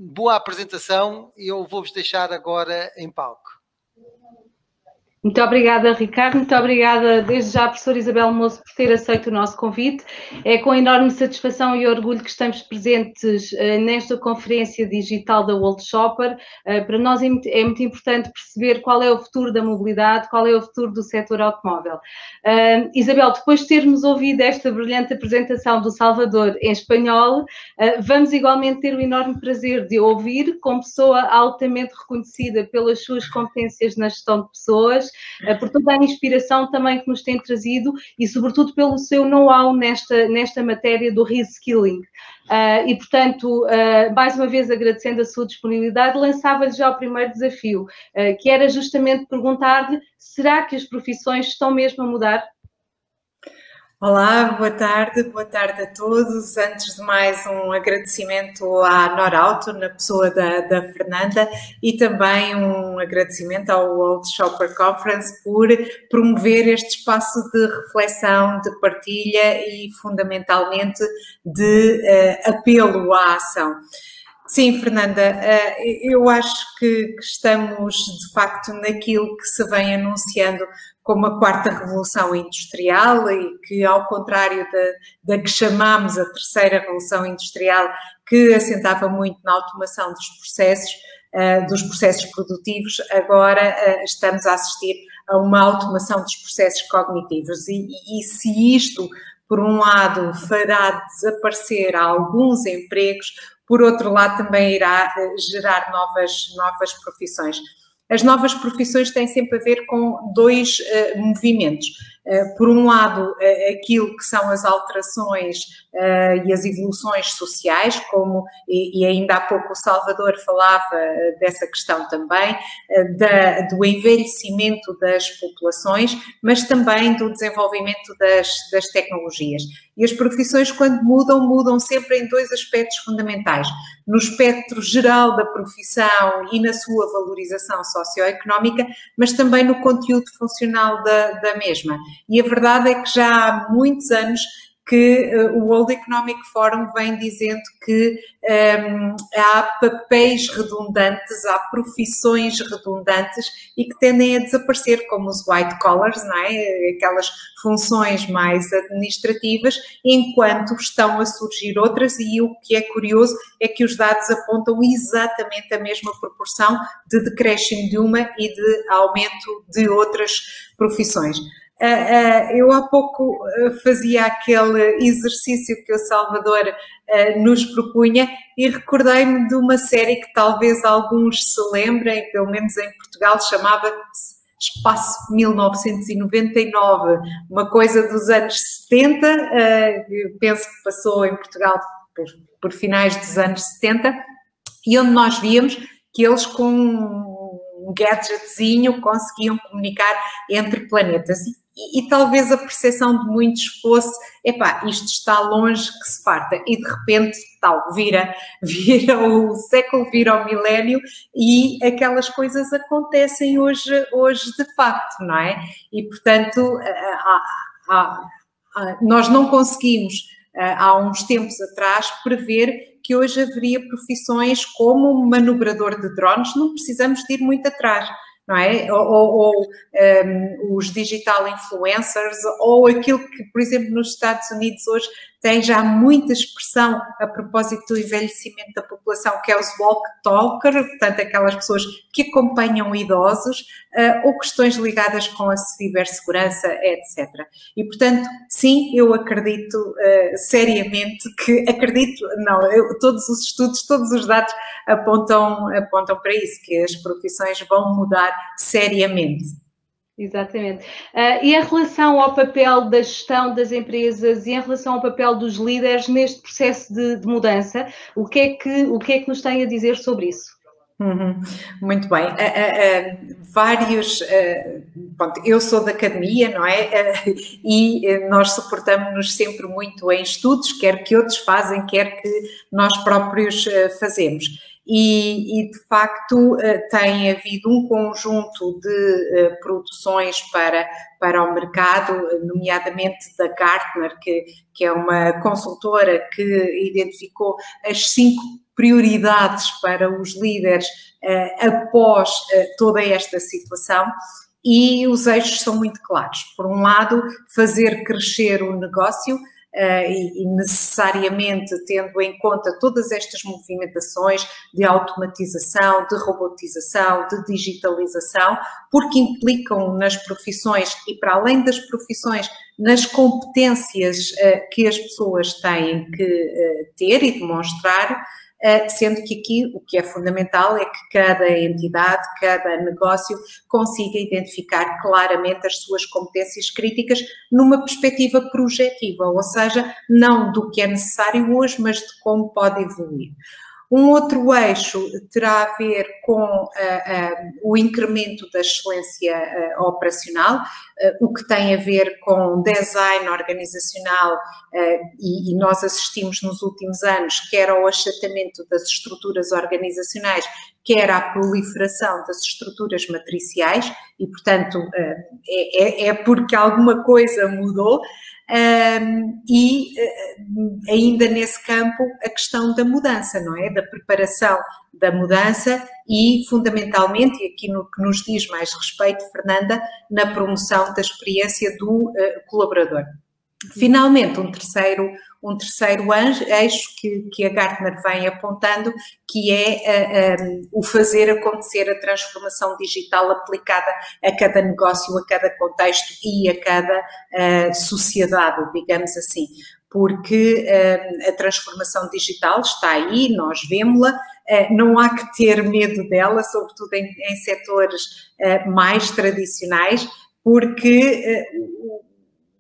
boa apresentação e eu vou-vos deixar agora em palco. Muito obrigada, Ricardo. Muito obrigada desde já, professora Isabel Moço, por ter aceito o nosso convite. É com enorme satisfação e orgulho que estamos presentes nesta conferência digital da World Shopper. Para nós é muito importante perceber qual é o futuro da mobilidade, qual é o futuro do setor automóvel. Isabel, depois de termos ouvido esta brilhante apresentação do Salvador em espanhol, vamos igualmente ter o enorme prazer de ouvir, como pessoa altamente reconhecida pelas suas competências na gestão de pessoas, por toda a inspiração também que nos tem trazido e, sobretudo, pelo seu know-how nesta matéria do reskilling. E, portanto, mais uma vez agradecendo a sua disponibilidade, lançava-lhe já o primeiro desafio, que era justamente perguntar-lhe: será que as profissões estão mesmo a mudar? Olá, boa tarde a todos. Antes de mais, um agradecimento à Norauto, na pessoa da Fernanda, e também um agradecimento ao World Shopper Conference por promover este espaço de reflexão, de partilha e, fundamentalmente, de apelo à ação. Sim, Fernanda, eu acho que estamos, de facto, naquilo que se vem anunciando como a quarta revolução industrial e que, ao contrário da que chamamos a terceira revolução industrial, que assentava muito na automação dos processos produtivos, agora estamos a assistir a uma automação dos processos cognitivos. E se isto, por um lado, fará desaparecer alguns empregos, por outro lado, também irá gerar novas profissões. As novas profissões têm sempre a ver com dois movimentos. Por um lado, aquilo que são as alterações e as evoluções sociais, e ainda há pouco o Salvador falava dessa questão também, do envelhecimento das populações, mas também do desenvolvimento das tecnologias. E as profissões, quando mudam sempre em dois aspectos fundamentais. No espectro geral da profissão e na sua valorização socioeconómica, mas também no conteúdo funcional da mesma. E a verdade é que já há muitos anos que o World Economic Forum vem dizendo que há papéis redundantes, há profissões redundantes e que tendem a desaparecer, como os white collars, não é? Aquelas funções mais administrativas, enquanto estão a surgir outras, e o que é curioso é que os dados apontam exatamente a mesma proporção de decréscimo de uma e de aumento de outras profissões. Eu há pouco fazia aquele exercício que o Salvador nos propunha e recordei-me de uma série que talvez alguns se lembrem, pelo menos em Portugal, chamava-se Espaço 1999, uma coisa dos anos 70, penso que passou em Portugal por finais dos anos 70, e onde nós víamos que eles com um gadgetzinho conseguiam comunicar entre planetas. E talvez a percepção de muitos fosse, isto está longe que se farta, e de repente vira o século, vira o milénio, e aquelas coisas acontecem hoje de facto, não é? E portanto nós não conseguimos há uns tempos atrás prever que hoje haveria profissões como manobrador de drones, não precisamos de ir muito atrás, não é? Ou os digital influencers, ou aquilo que, por exemplo, nos Estados Unidos hoje tem já muita expressão a propósito do envelhecimento da população, que é os walk talker, portanto, aquelas pessoas que acompanham idosos, ou questões ligadas com a cibersegurança, etc. E, portanto, sim, eu acredito seriamente todos os estudos, todos os dados apontam para isso, que as profissões vão mudar seriamente. Exatamente. E em relação ao papel da gestão das empresas e em relação ao papel dos líderes neste processo de mudança, o que é que nos tem a dizer sobre isso? Muito bem. Eu sou da academia, não é? E nós suportamos-nos sempre muito em estudos, quer que outros fazem, quer que nós próprios fazemos. E de facto tem havido um conjunto de produções para o mercado, nomeadamente da Gartner, que é uma consultora que identificou as 5 prioridades para os líderes após toda esta situação. E os eixos são muito claros. Por um lado, fazer crescer o negócio, e necessariamente tendo em conta todas estas movimentações de automatização, de robotização, de digitalização, porque implicam nas profissões e, para além das profissões, nas competências que as pessoas têm que ter e demonstrar, sendo que aqui o que é fundamental é que cada entidade, cada negócio consiga identificar claramente as suas competências críticas numa perspectiva projetiva, ou seja, não do que é necessário hoje, mas de como pode evoluir. Um outro eixo terá a ver com o incremento da excelência operacional, o que tem a ver com design organizacional, e nós assistimos nos últimos anos, quer ao achatamento das estruturas organizacionais, quer à proliferação das estruturas matriciais, e, portanto, é porque alguma coisa mudou. E ainda nesse campo a questão da mudança, não é? Da preparação da mudança e, fundamentalmente, e aqui no que nos diz mais respeito, Fernanda, na promoção da experiência do colaborador. Finalmente, um terceiro eixo que a Gartner vem apontando, que é o fazer acontecer a transformação digital aplicada a cada negócio, a cada contexto e a cada sociedade, digamos assim. Porque a transformação digital está aí, nós vemos-la, não há que ter medo dela, sobretudo em setores mais tradicionais, porque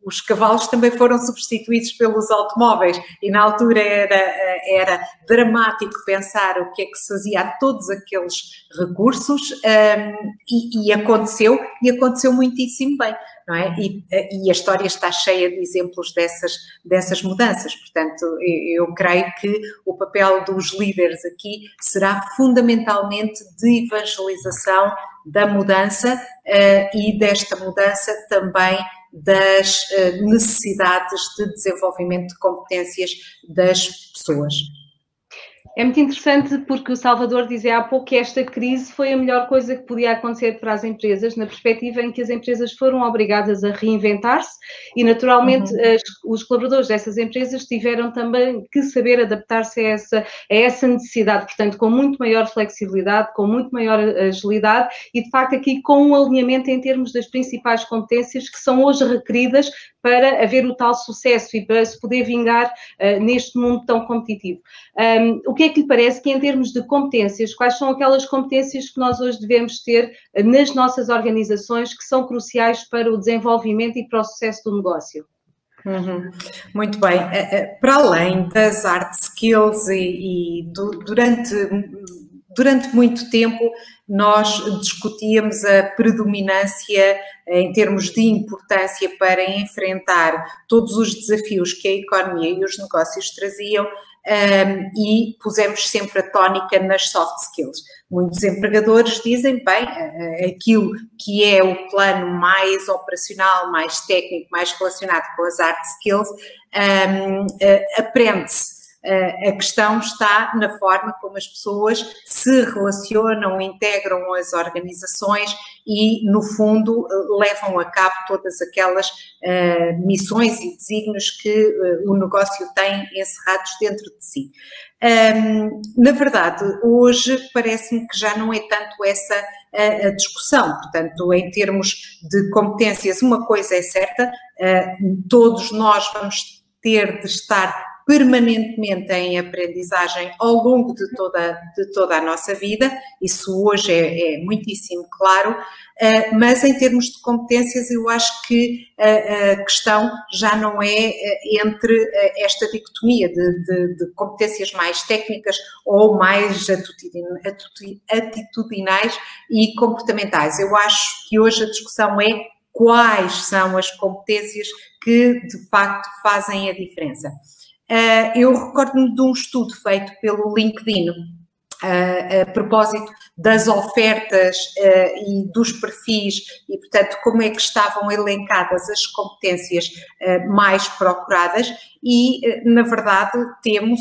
os cavalos também foram substituídos pelos automóveis e na altura era dramático pensar o que é que se fazia a todos aqueles recursos, e aconteceu muitíssimo bem, não é? E a história está cheia de exemplos dessas mudanças, portanto eu creio que o papel dos líderes aqui será fundamentalmente de evangelização da mudança, e desta mudança também das necessidades de desenvolvimento de competências das pessoas. É muito interessante porque o Salvador dizia há pouco que esta crise foi a melhor coisa que podia acontecer para as empresas, na perspectiva em que as empresas foram obrigadas a reinventar-se e, naturalmente, os colaboradores dessas empresas tiveram também que saber adaptar-se a essa necessidade, portanto, com muito maior flexibilidade, com muito maior agilidade e, de facto, aqui com um alinhamento em termos das principais competências que são hoje requeridas para haver o tal sucesso e para se poder vingar neste mundo tão competitivo. O que é que lhe parece que, em termos de competências, quais são aquelas competências que nós hoje devemos ter nas nossas organizações que são cruciais para o desenvolvimento e para o sucesso do negócio? Muito bem. Para além das hard skills durante muito tempo nós discutíamos a predominância em termos de importância para enfrentar todos os desafios que a economia e os negócios traziam, e pusemos sempre a tónica nas soft skills. Muitos empregadores dizem, bem, aquilo que é o plano mais operacional, mais técnico, mais relacionado com as hard skills, aprende-se. A questão está na forma como as pessoas se relacionam, integram as organizações e, no fundo, levam a cabo todas aquelas missões e desígnios que o negócio tem encerrados dentro de si. Na verdade, hoje parece-me que já não é tanto essa a discussão. Portanto, em termos de competências, uma coisa é certa, todos nós vamos ter de estar permanentemente em aprendizagem ao longo de toda a nossa vida, isso hoje é muitíssimo claro, mas em termos de competências eu acho que a questão já não é entre esta dicotomia de competências mais técnicas ou mais atitudinais e comportamentais. Eu acho que hoje a discussão é quais são as competências que de facto fazem a diferença. Eu recordo-me de um estudo feito pelo LinkedIn a propósito das ofertas e dos perfis e, portanto, como é que estavam elencadas as competências mais procuradas e, na verdade, temos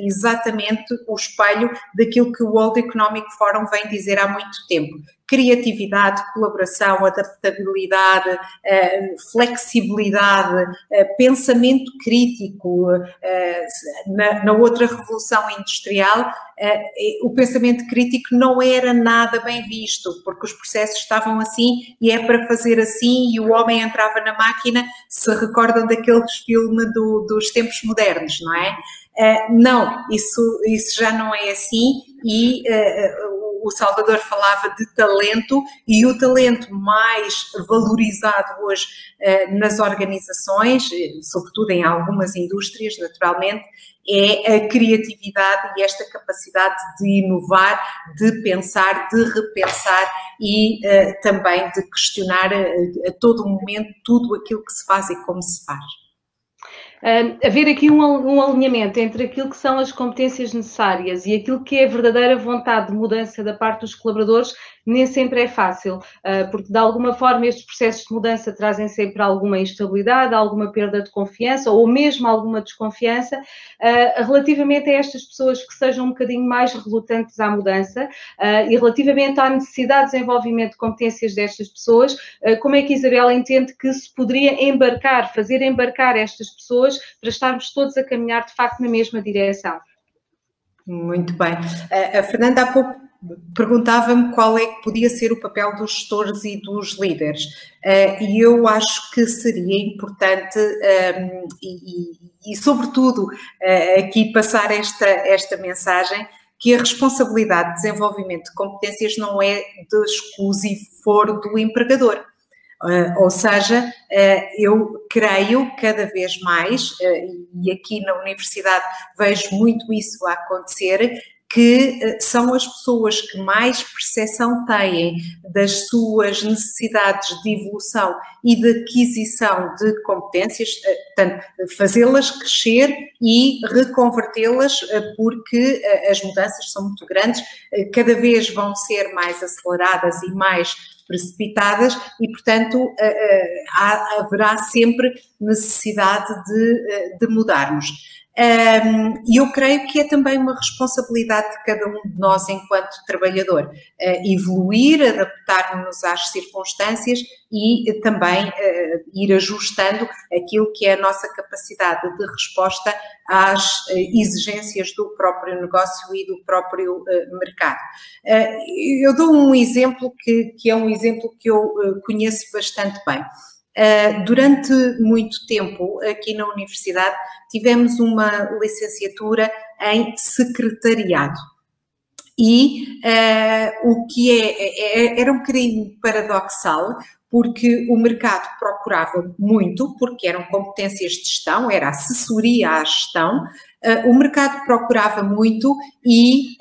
exatamente o espelho daquilo que o World Economic Forum vem dizer há muito tempo. Criatividade, colaboração, adaptabilidade, flexibilidade, pensamento crítico. Na outra revolução industrial, o pensamento crítico não era nada bem visto, porque os processos estavam assim e é para fazer assim, e o homem entrava na máquina, se recordam daqueles filmes dos tempos modernos, não é? Não, isso já não é assim e o Salvador falava de talento e o talento mais valorizado hoje nas organizações, sobretudo em algumas indústrias, naturalmente, é a criatividade e esta capacidade de inovar, de pensar, de repensar e também de questionar a todo momento tudo aquilo que se faz e como se faz. Haver aqui um alinhamento entre aquilo que são as competências necessárias e aquilo que é a verdadeira vontade de mudança da parte dos colaboradores nem sempre é fácil, porque de alguma forma estes processos de mudança trazem sempre alguma instabilidade, alguma perda de confiança ou mesmo alguma desconfiança relativamente a estas pessoas que sejam um bocadinho mais relutantes à mudança e relativamente à necessidade de desenvolvimento de competências destas pessoas, como é que Isabel entende que se poderia fazer embarcar estas pessoas para estarmos todos a caminhar de facto na mesma direção? Muito bem. A Fernanda há pouco perguntava-me qual é que podia ser o papel dos gestores e dos líderes. E eu acho que seria importante e sobretudo, aqui passar esta mensagem que a responsabilidade de desenvolvimento de competências não é de exclusivo foro do empregador. Ou seja, eu creio cada vez mais, e aqui na universidade vejo muito isso a acontecer, que são as pessoas que mais percepção têm das suas necessidades de evolução e de aquisição de competências, portanto, fazê-las crescer e reconvertê-las, porque as mudanças são muito grandes, cada vez vão ser mais aceleradas e mais precipitadas e, portanto, haverá sempre necessidade de mudarmos. E eu creio que é também uma responsabilidade de cada um de nós enquanto trabalhador, evoluir, adaptar-nos às circunstâncias e também ir ajustando aquilo que é a nossa capacidade de resposta às exigências do próprio negócio e do próprio mercado. Eu dou um exemplo que é um exemplo que eu conheço bastante bem. Durante muito tempo, aqui na universidade, tivemos uma licenciatura em secretariado. E o que era um bocadinho paradoxal, porque o mercado procurava muito, porque eram competências de gestão, era assessoria à gestão, o mercado procurava muito e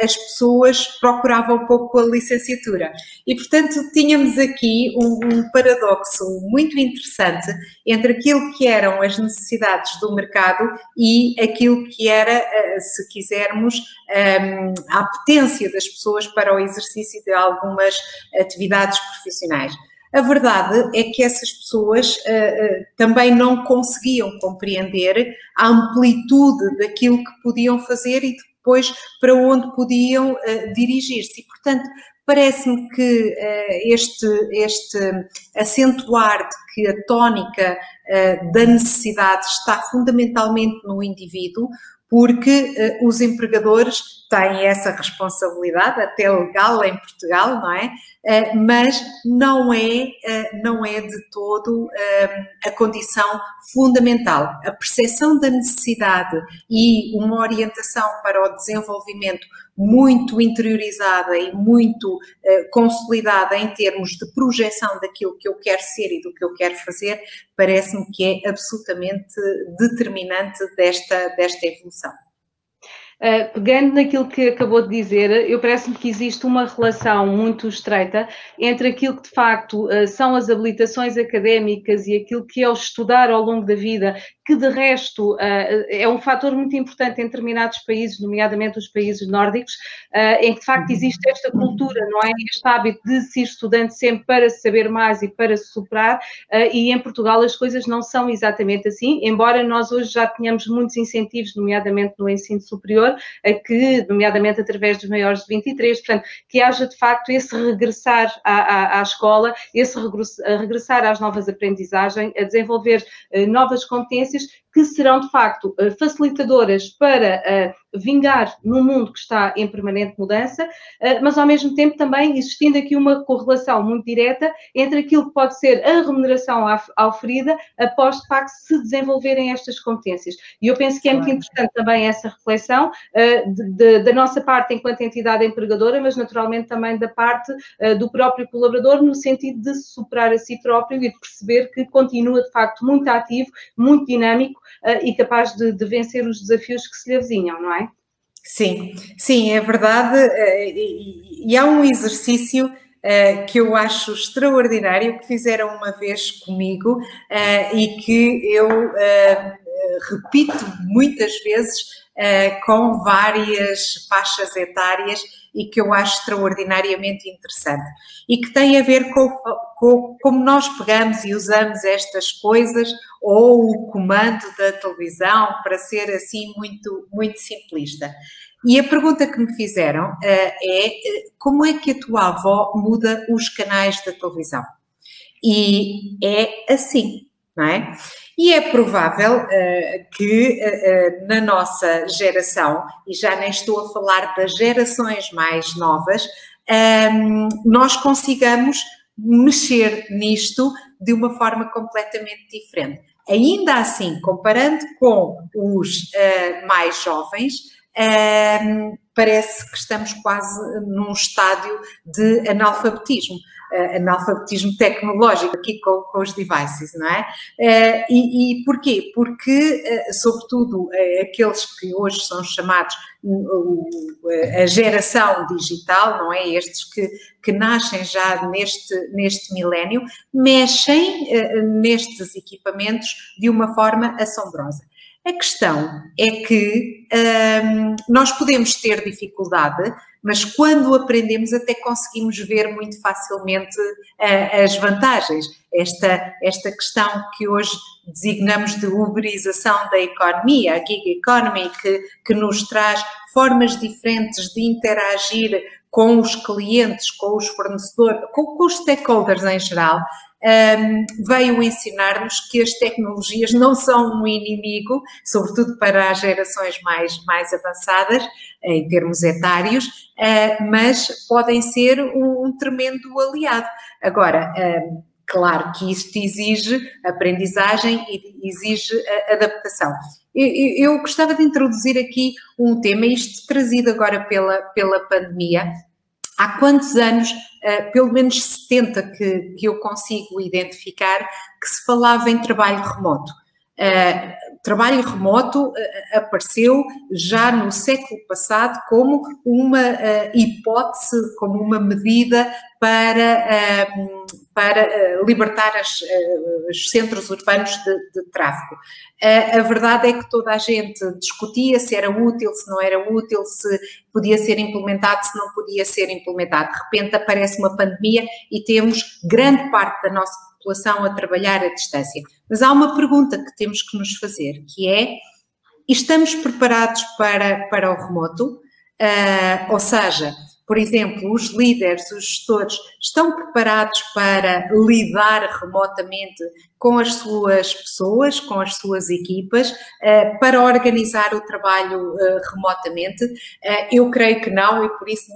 as pessoas procuravam pouco a licenciatura. E, portanto, tínhamos aqui um paradoxo muito interessante entre aquilo que eram as necessidades do mercado e aquilo que era, se quisermos, a apetência das pessoas para o exercício de algumas atividades profissionais. A verdade é que essas pessoas também não conseguiam compreender a amplitude daquilo que podiam fazer e depois para onde podiam dirigir-se. E, portanto, parece-me que este acentuar de que a tónica da necessidade está fundamentalmente no indivíduo, porque os empregadores têm essa responsabilidade, até legal em Portugal, não é? Mas não é de todo a condição fundamental. A percepção da necessidade e uma orientação para o desenvolvimento muito interiorizada e muito consolidada em termos de projeção daquilo que eu quero ser e do que eu quero fazer, parece-me que é absolutamente determinante desta evolução. Pegando naquilo que acabou de dizer, parece-me que existe uma relação muito estreita entre aquilo que de facto são as habilitações académicas e aquilo que é o estudar ao longo da vida, que de resto é um fator muito importante em determinados países, nomeadamente os países nórdicos, em que de facto existe esta cultura, não é? Este hábito de ser estudante sempre para saber mais e para se superar, e em Portugal as coisas não são exatamente assim, embora nós hoje já tenhamos muitos incentivos, nomeadamente no ensino superior, que, nomeadamente através dos maiores de 23, portanto, que haja de facto esse regressar à escola, esse regressar às novas aprendizagens, a desenvolver novas competências que serão de facto facilitadoras para vingar num mundo que está em permanente mudança, mas ao mesmo tempo também existindo aqui uma correlação muito direta entre aquilo que pode ser a remuneração oferida após de facto se desenvolverem estas competências. E eu penso que é muito importante também essa reflexão da nossa parte enquanto entidade empregadora, mas naturalmente também da parte do próprio colaborador, no sentido de se superar a si próprio e de perceber que continua de facto muito ativo, muito dinâmico e capaz de vencer os desafios que se lhe avizinham, não é? Sim, sim, é verdade, e há um exercício que eu acho extraordinário, que fizeram uma vez comigo e que eu repito muitas vezes com várias faixas etárias e que eu acho extraordinariamente interessante e que tem a ver com como nós pegamos e usamos estas coisas ou o comando da televisão, para ser assim muito, muito simplista. E a pergunta que me fizeram é como é que a tua avó muda os canais da televisão? E é assim, não é? E é provável que na nossa geração, e já nem estou a falar das gerações mais novas, nós consigamos mexer nisto de uma forma completamente diferente. Ainda assim, comparando com os mais jovens, parece que estamos quase num estádio de analfabetismo tecnológico aqui com os devices, não é? E porquê? Porque, sobretudo, aqueles que hoje são chamados a geração digital, não é? Estes que nascem já neste milénio, mexem nestes equipamentos de uma forma assombrosa. A questão é que nós podemos ter dificuldade, mas quando aprendemos até conseguimos ver muito facilmente as vantagens. Esta questão que hoje designamos de uberização da economia, a gig economy, que nos traz formas diferentes de interagir com os clientes, com os fornecedores, com os stakeholders em geral, veio ensinar-nos que as tecnologias não são um inimigo, sobretudo para as gerações mais avançadas, em termos etários, mas podem ser um tremendo aliado. Agora, claro que isto exige aprendizagem e exige adaptação. Eu gostava de introduzir aqui um tema, isto trazido agora pela pandemia. Há quantos anos, pelo menos 70 que eu consigo identificar, que se falava em trabalho remoto. Trabalho remoto apareceu já no século passado como uma hipótese, como uma medida para libertar os centros urbanos de tráfego. A verdade é que toda a gente discutia se era útil, se não era útil, se podia ser implementado, se não podia ser implementado. De repente aparece uma pandemia e temos grande parte da nossa população a trabalhar à distância. Mas há uma pergunta que temos que nos fazer, que é: estamos preparados para o remoto? Ou seja, por exemplo, os líderes, os gestores, estão preparados para lidar remotamente com as suas pessoas, com as suas equipas, para organizar o trabalho remotamente? Eu creio que não, e por isso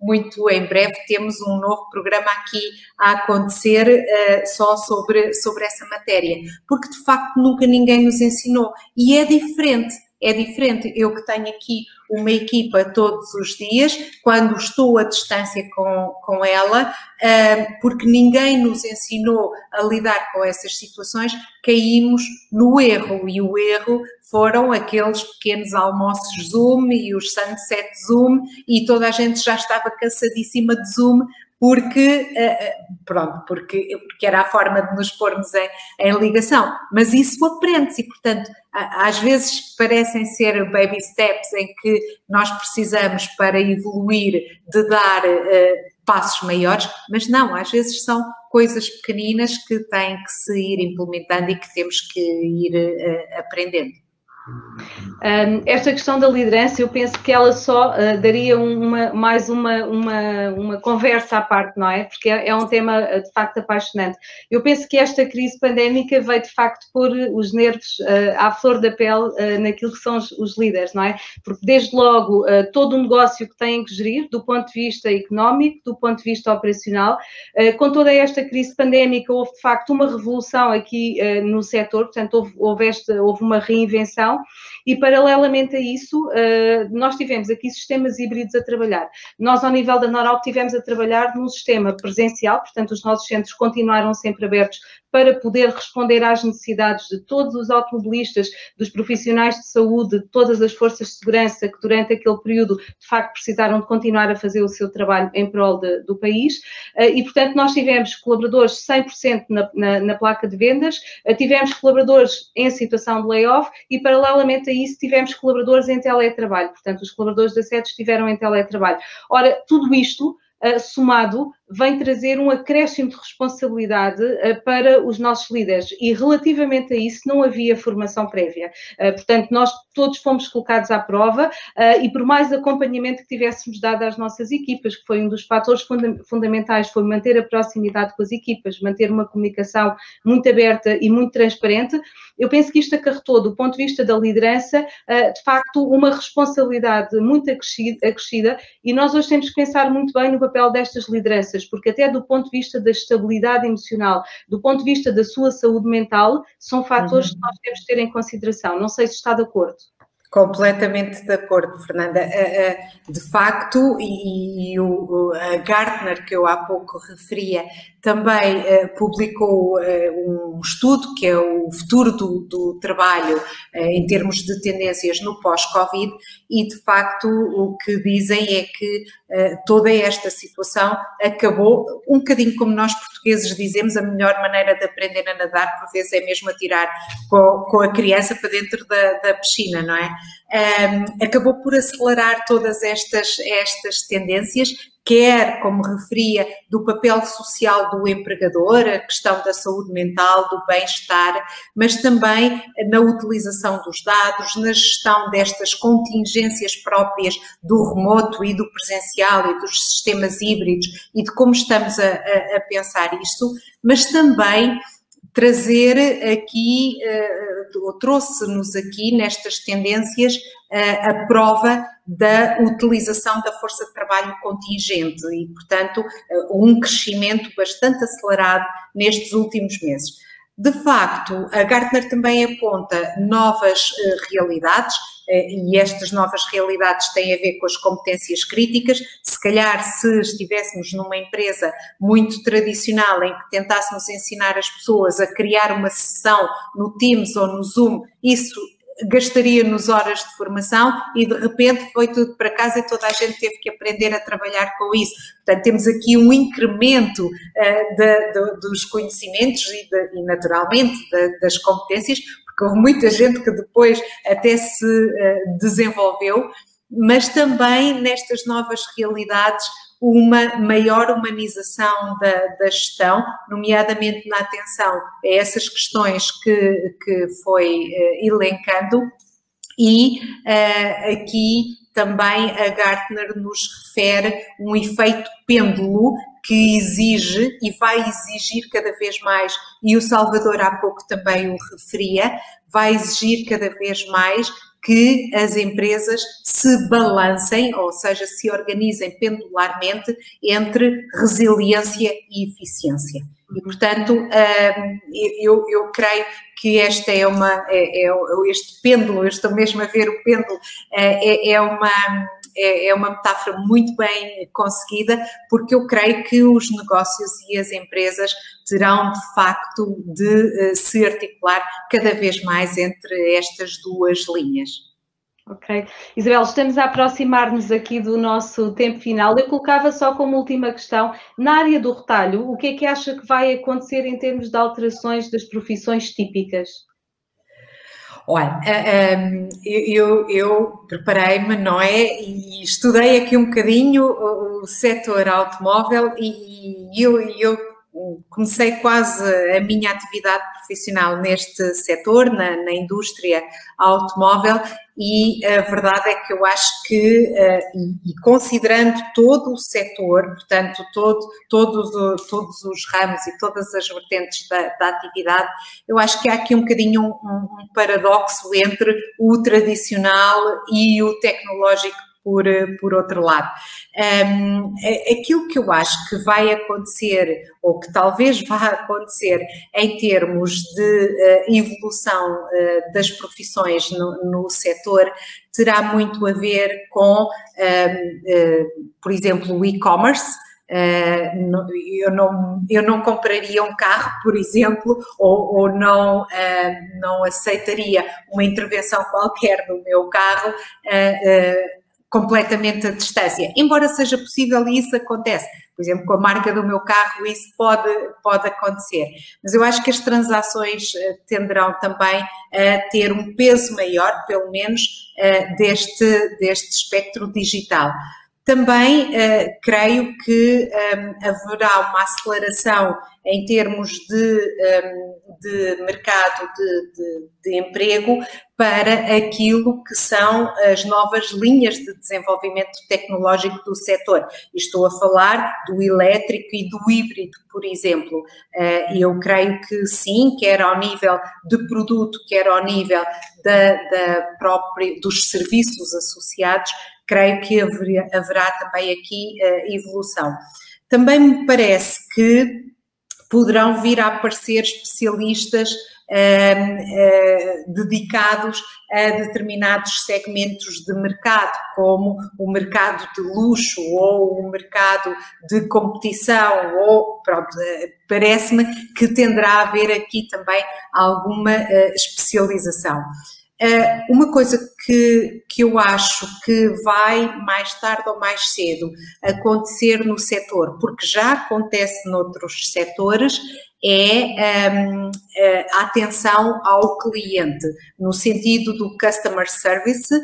muito em breve temos um novo programa aqui a acontecer só sobre essa matéria, porque de facto nunca ninguém nos ensinou e é diferente. É diferente, eu que tenho aqui uma equipa todos os dias, quando estou à distância com ela, porque ninguém nos ensinou a lidar com essas situações, caímos no erro, e o erro foram aqueles pequenos almoços Zoom e os sunset Zoom, e toda a gente já estava cansadíssima de Zoom, porque, pronto, porque era a forma de nos pormos em ligação, mas isso aprende-se e, portanto, às vezes parecem ser baby steps em que nós precisamos para evoluir de dar passos maiores, mas não, às vezes são coisas pequeninas que têm que se ir implementando e que temos que ir aprendendo. Esta questão da liderança, eu penso que ela só daria mais uma conversa à parte, não é? Porque é um tema de facto apaixonante. Eu penso que esta crise pandémica veio de facto pôr os nervos à flor da pele naquilo que são os líderes, não é? Porque desde logo todo o negócio que têm que gerir, do ponto de vista económico, do ponto de vista operacional, com toda esta crise pandémica houve de facto uma revolução aqui no setor, portanto houve uma reinvenção. E, paralelamente a isso, nós tivemos aqui sistemas híbridos a trabalhar. Nós, ao nível da Norauto, tivemos a trabalhar num sistema presencial, portanto, os nossos centros continuaram sempre abertos para poder responder às necessidades de todos os automobilistas, dos profissionais de saúde, de todas as forças de segurança que durante aquele período, de facto, precisaram de continuar a fazer o seu trabalho em prol do país. E, portanto, nós tivemos colaboradores 100% na placa de vendas, tivemos colaboradores em situação de layoff e, paralelamente a isso, tivemos colaboradores em teletrabalho. Portanto, os colaboradores da sede estiveram em teletrabalho. Ora, tudo isto somado, vem trazer um acréscimo de responsabilidade para os nossos líderes e relativamente a isso não havia formação prévia. Portanto, nós todos fomos colocados à prova e por mais acompanhamento que tivéssemos dado às nossas equipas, que foi um dos fatores fundamentais, foi manter a proximidade com as equipas, manter uma comunicação muito aberta e muito transparente, eu penso que isto acarretou, do ponto de vista da liderança, de facto, uma responsabilidade muito acrescida e nós hoje temos que pensar muito bem no papel destas lideranças, porque até do ponto de vista da estabilidade emocional, do ponto de vista da sua saúde mental, são fatores que nós temos de ter em consideração. Não sei se está de acordo. Completamente de acordo, Fernanda. De facto, a Gartner, que eu há pouco referia, também publicou um estudo que é o futuro do trabalho em termos de tendências no pós-Covid e, de facto, o que dizem é que toda esta situação acabou, um bocadinho como nós portugueses dizemos, a melhor maneira de aprender a nadar, por vezes, é mesmo atirar com a criança para dentro da piscina, não é? Acabou por acelerar todas estas tendências, quer, como referia, do papel social do empregador, a questão da saúde mental, do bem-estar, mas também na utilização dos dados, na gestão destas contingências próprias do remoto e do presencial e dos sistemas híbridos e de como estamos a pensar isto, mas também trazer aqui, ou trouxe-nos aqui nestas tendências a prova da utilização da força de trabalho contingente e, portanto, um crescimento bastante acelerado nestes últimos meses. De facto, a Gartner também aponta novas realidades e estas novas realidades têm a ver com as competências críticas. Se calhar, se estivéssemos numa empresa muito tradicional em que tentássemos ensinar as pessoas a criar uma sessão no Teams ou no Zoom, isso gastaria-nos horas de formação e de repente foi tudo para casa e toda a gente teve que aprender a trabalhar com isso. Portanto, temos aqui um incremento dos conhecimentos e naturalmente das competências, porque houve muita gente que depois até se desenvolveu, mas também nestas novas realidades uma maior humanização da gestão, nomeadamente na atenção a essas questões que foi elencando e aqui também a Gartner nos refere um efeito pêndulo que exige e vai exigir cada vez mais, e o Salvador há pouco também o referia, vai exigir cada vez mais que as empresas se balancem, ou seja, se organizem pendularmente entre resiliência e eficiência. E, portanto, eu creio que esta este pêndulo, eu estou mesmo a ver o pêndulo, é uma metáfora muito bem conseguida, porque eu creio que os negócios e as empresas terão de facto de se articular cada vez mais entre estas duas linhas. Ok. Isabel, estamos a aproximar-nos aqui do nosso tempo final. Eu colocava só como última questão, na área do retalho, o que é que acha que vai acontecer em termos de alterações das profissões típicas? Olha, eu preparei-me, não é? E estudei aqui um bocadinho o setor automóvel e eu comecei quase a minha atividade profissional neste setor, na indústria automóvel, e a verdade é que eu acho que, e considerando todo o setor, portanto, todos os ramos e todas as vertentes da atividade, eu acho que há aqui um bocadinho um paradoxo entre o tradicional e o tecnológico por outro lado. Aquilo que eu acho que vai acontecer, ou que talvez vá acontecer em termos de evolução das profissões no setor, terá muito a ver com, por exemplo, o e-commerce. Eu não compraria um carro, por exemplo, ou não aceitaria uma intervenção qualquer no meu carro completamente à distância, embora seja possível e isso acontece. Por exemplo, com a marca do meu carro isso pode acontecer, mas eu acho que as transações tenderão também a ter um peso maior, pelo menos, deste espectro digital. Também creio que haverá uma aceleração em termos de mercado de emprego para aquilo que são as novas linhas de desenvolvimento tecnológico do setor. Estou a falar do elétrico e do híbrido, por exemplo. Eu creio que sim, quer ao nível de produto, quer ao nível dos serviços associados, creio que haverá também aqui evolução. Também me parece que poderão vir a aparecer especialistas dedicados a determinados segmentos de mercado, como o mercado de luxo ou o mercado de competição, ou pronto, parece-me que tenderá a haver aqui também alguma especialização. Uma coisa que eu acho que vai mais tarde ou mais cedo acontecer no setor, porque já acontece noutros setores, é a atenção ao cliente, no sentido do customer service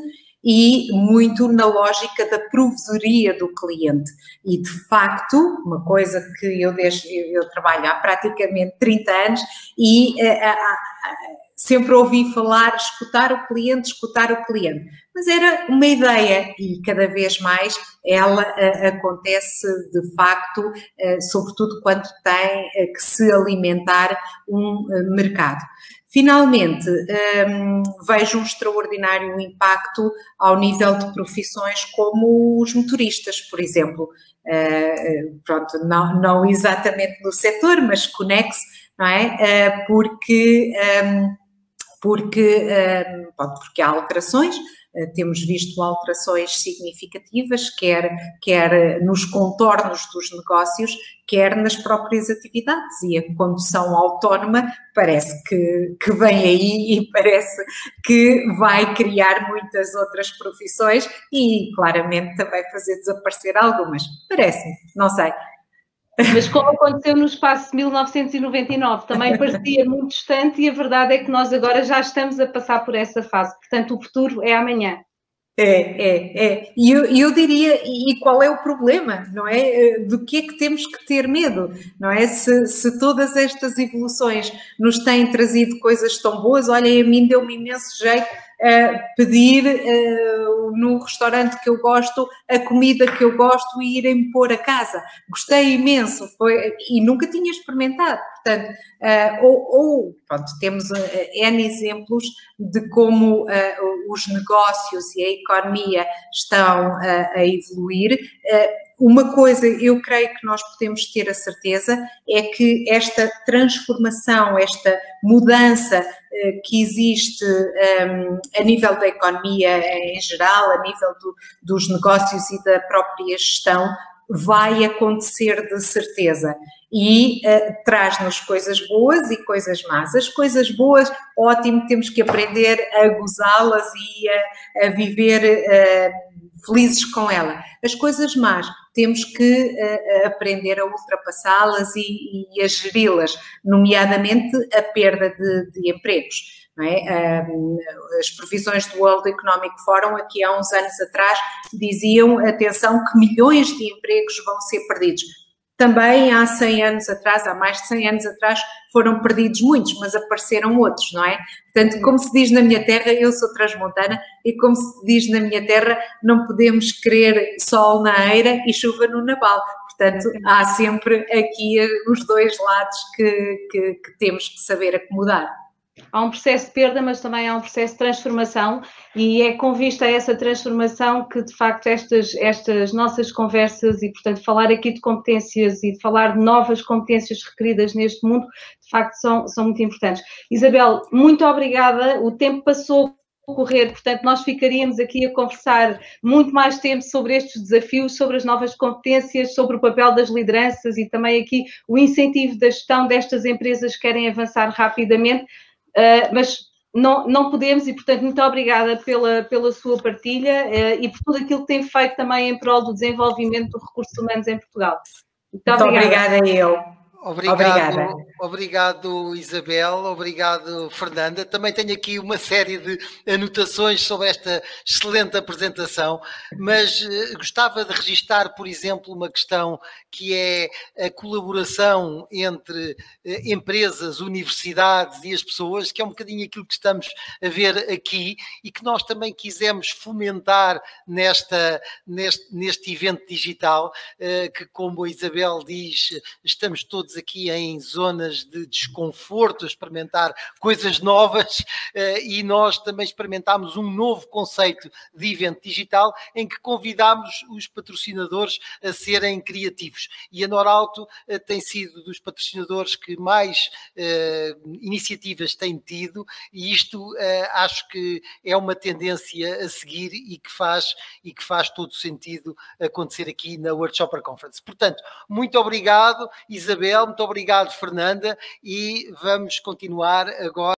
e muito na lógica da provedoria do cliente. E, de facto, uma coisa que eu trabalho há praticamente 30 anos e sempre ouvi falar, escutar o cliente, mas era uma ideia e cada vez mais ela acontece de facto, sobretudo quando tem que se alimentar um mercado. Finalmente, vejo um extraordinário impacto ao nível de profissões como os motoristas, por exemplo. Pronto, não exatamente no setor, mas conexo, não é? Porque há alterações, temos visto alterações significativas, quer nos contornos dos negócios, quer nas próprias atividades, e a condução autónoma parece que vem aí e parece que vai criar muitas outras profissões e claramente também fazer desaparecer algumas, parece-me, não sei. Mas como aconteceu no espaço de 1999, também parecia muito distante e a verdade é que nós agora já estamos a passar por essa fase. Portanto, o futuro é amanhã. E eu diria, e qual é o problema, não é? Do que é que temos que ter medo, não é? Se todas estas evoluções nos têm trazido coisas tão boas, olha, a mim deu-me imenso jeito pedir no restaurante que eu gosto a comida que eu gosto e irem pôr a casa. Gostei imenso, e nunca tinha experimentado. Portanto, pronto, temos N exemplos de como os negócios e a economia estão a evoluir. Uma coisa eu creio que nós podemos ter a certeza é que esta transformação, esta mudança que existe a nível da economia em geral, a nível dos negócios e da própria gestão, vai acontecer de certeza. E traz-nos coisas boas e coisas más. As coisas boas, ótimo, temos que aprender a gozá-las e a viver felizes com ela. As coisas más, temos que aprender a ultrapassá-las e a geri-las, nomeadamente a perda de empregos. Não é? As previsões do World Economic Forum, aqui há uns anos atrás, diziam, atenção, que milhões de empregos vão ser perdidos. Também há 100 anos atrás, há mais de 100 anos atrás, foram perdidos muitos, mas apareceram outros, não é? Portanto, como se diz na minha terra, eu sou transmontana, e como se diz na minha terra, não podemos querer sol na eira e chuva no nabal. Portanto, há sempre aqui os dois lados que temos que saber acomodar. Há um processo de perda, mas também há um processo de transformação, e é com vista a essa transformação que, de facto, estas nossas conversas e, portanto, falar aqui de competências e de falar de novas competências requeridas neste mundo, de facto, são muito importantes. Isabel, muito obrigada. O tempo passou a correr, portanto, nós ficaríamos aqui a conversar muito mais tempo sobre estes desafios, sobre as novas competências, sobre o papel das lideranças e também aqui o incentivo da gestão destas empresas que querem avançar rapidamente. Mas não podemos, e portanto muito obrigada pela sua partilha e por tudo aquilo que tem feito também em prol do desenvolvimento dos recursos humanos em Portugal. Muito obrigada eu. Obrigado, Isabel, obrigado, Fernanda. Também tenho aqui uma série de anotações sobre esta excelente apresentação, mas gostava de registar, por exemplo, uma questão que é a colaboração entre empresas, universidades e as pessoas, que é um bocadinho aquilo que estamos a ver aqui e que nós também quisemos fomentar neste evento digital, que, como a Isabel diz, estamos todos aqui em zonas de desconforto, a experimentar coisas novas, e nós também experimentámos um novo conceito de evento digital em que convidámos os patrocinadores a serem criativos. E a Norauto tem sido dos patrocinadores que mais iniciativas tem tido, e isto acho que é uma tendência a seguir e que faz todo sentido acontecer aqui na World Shopper Conference. Portanto, muito obrigado, Isabel. Muito obrigado, Fernanda, e vamos continuar agora.